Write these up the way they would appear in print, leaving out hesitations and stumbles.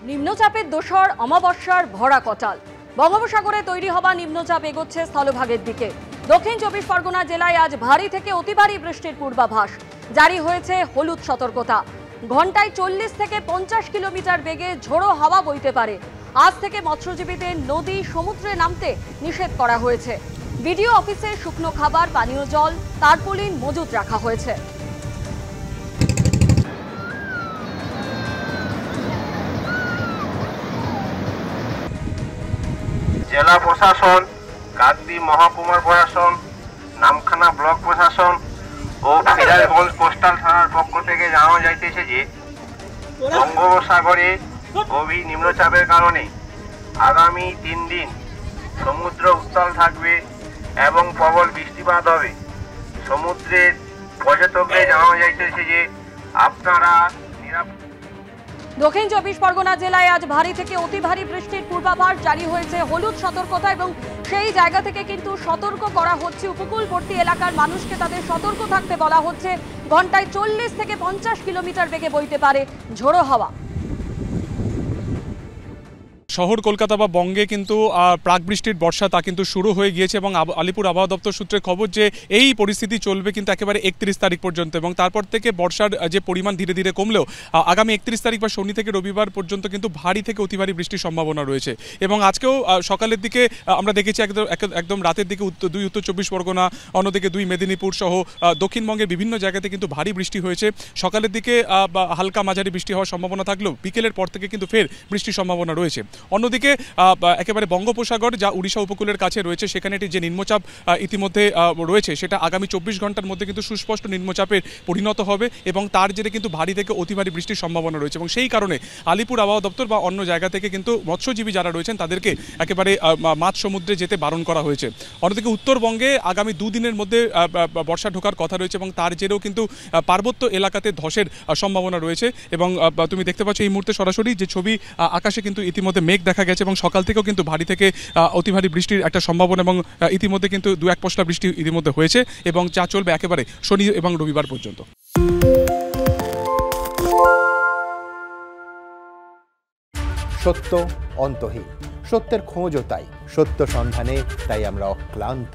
নিম্নচাপের দোসর অমাবস্যার ভরা কটাল। বঙ্গোপসাগরে তৈরি হওয়া নিম্নচাপ এগোচ্ছে স্থলভাগের দিকে। দক্ষিণ চব্বিশ পরগনা জেলায় আজ ভারী থেকে অতি ভারী বৃষ্টির পূর্বাভাস জারি হয়েছে। হলুদ সতর্কতা। ঘন্টায় 40 থেকে 50 কিলোমিটার বেগে ঝোড়ো হাওয়া বইতে পারে। আজ থেকে মৎস্যজীবীদের নদী সমুদ্রে নামতে নিষেধ করা হয়েছে। বিডিও অফিসে শুকনো খাবার, পানীয় জল, তারপলিন মজুত রাখা হয়েছে। জেলা প্রশাসন, কাকদ্বীপ মহকুমার প্রশাসন, নামখানা ব্লক প্রশাসন ও ফিরাজগঞ্জ কোস্টাল থানার পক্ষ থেকে জানানো যাইতেছে যে বঙ্গোপসাগরে গভীর নিম্নচাপের কারণে আগামী 3 দিন সমুদ্র উত্তাল থাকবে এবং প্রবল বৃষ্টিপাত হবে। সমুদ্রের পর্যটকদের জানানো যাইতেছে যে আপনারা দক্ষিণ চব্বিশ পরগনা জেলায় আজ ভারী থেকে অতি ভারী বৃষ্টির পূর্বাভাস জারি হয়েছে। হলুদ সতর্কতা এবং সেই জায়গা থেকে কিন্তু সতর্ক করা হচ্ছে উপকূলবর্তী এলাকার মানুষকে। তাদের সতর্ক থাকতে বলা হচ্ছে। ঘন্টায় 40 থেকে 50 কিলোমিটার বেগে বইতে পারে ঝোড়ো হাওয়া। শহর কলকাতা বা বঙ্গে কিন্তু প্রাক বৃষ্টির বর্ষা তা কিন্তু শুরু হয়ে গিয়েছে এবং আলিপুর আবহাওয়া দপ্তর সূত্রে খবর যে এই পরিস্থিতি চলবে কিন্তু একেবারে 31 তারিখ পর্যন্ত এবং তারপর থেকে বর্ষার যে পরিমাণ ধীরে ধীরে কমলেও আগামী 31 তারিখ বা শনি থেকে রবিবার পর্যন্ত কিন্তু ভারী থেকে অতি ভারী বৃষ্টির সম্ভাবনা রয়েছে। এবং আজকেও সকালের দিকে আমরা দেখেছি একদম রাতের দিকে উত্তর চব্বিশ পরগনা, অন্যদিকে 2 মেদিনীপুর সহ দক্ষিণবঙ্গের বিভিন্ন জায়গাতে কিন্তু ভারী বৃষ্টি হয়েছে। সকালের দিকে হালকা মাঝারি বৃষ্টি হওয়ার সম্ভাবনা থাকলেও বিকেলের পর থেকে কিন্তু ফের বৃষ্টির সম্ভাবনা রয়েছে। অন্যদিকে একেবারে বঙ্গোপসাগর যা উড়িষ্যা উপকূলের কাছে রয়েছে সেখানে যে নিম্নচাপ ইতিমধ্যে রয়েছে সেটা আগামী 24 ঘন্টার মধ্যে কিন্তু সুস্পষ্ট নিম্নচাপে পরিণত হবে এবং তার জেরে কিন্তু ভারী থেকে অতি ভারী বৃষ্টির সম্ভাবনা রয়েছে। এবং সেই কারণে আলিপুর আবহাওয়া দপ্তর বা অন্য জায়গা থেকে কিন্তু মৎস্যজীবী যারা রয়েছেন তাদেরকে একেবারে মাঝ সমুদ্রে যেতে বারণ করা হয়েছে। অন্যদিকে উত্তরবঙ্গে আগামী 2 দিনের মধ্যে বর্ষা ঢোকার কথা রয়েছে এবং তার জেরেও কিন্তু পার্বত্য এলাকাতে ধসের সম্ভাবনা রয়েছে। এবং তুমি দেখতে পাচ্ছ এই মুহূর্তে সরাসরি যে ছবি, আকাশে কিন্তু ইতিমধ্যে মেঘ দেখা গেছে এবং সকাল থেকেও কিন্তু ভারী থেকে অতি ভারী বৃষ্টির একটা সম্ভাবনা এবং ইতিমধ্যে কিন্তু 2-1 পশলা বৃষ্টি ইতিমধ্যে হয়েছে এবং যা চলবে একেবারে শনি এবং রবিবার পর্যন্ত। সত্য অন্তহীন, সত্যের খোঁজও তাই, সত্য সন্ধানে তাই আমরা অক্লান্ত,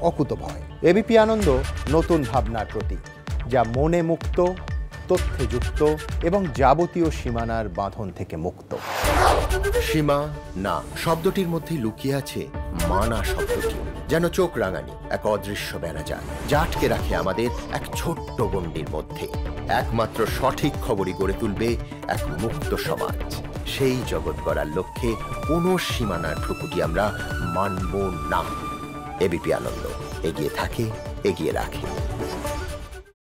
অকুতভয়। এবিপি আনন্দ নতুন ভাবনার প্রতীক, যা মনে মুক্ত, তথ্যে যুক্ত এবং যাবতীয় সীমানার বাঁধন থেকে মুক্ত। সীমা না শব্দটির মধ্যে লুকিয়ে আছে মানা শব্দটি, যেন চোখ রাঙানি এক অদৃশ্য বেড়াজাল যা আটকে রাখে আমাদের এক ছোট্ট গণ্ডির মধ্যে। একমাত্র সঠিক খবরই গড়ে তুলবে এক মুক্ত সমাজ। সেই জগৎ গড়ার লক্ষ্যে কোনো সীমানার ঠুকুটি আমরা মানব না। এবিপি আনন্দ এগিয়ে থাকে, এগিয়ে রাখে।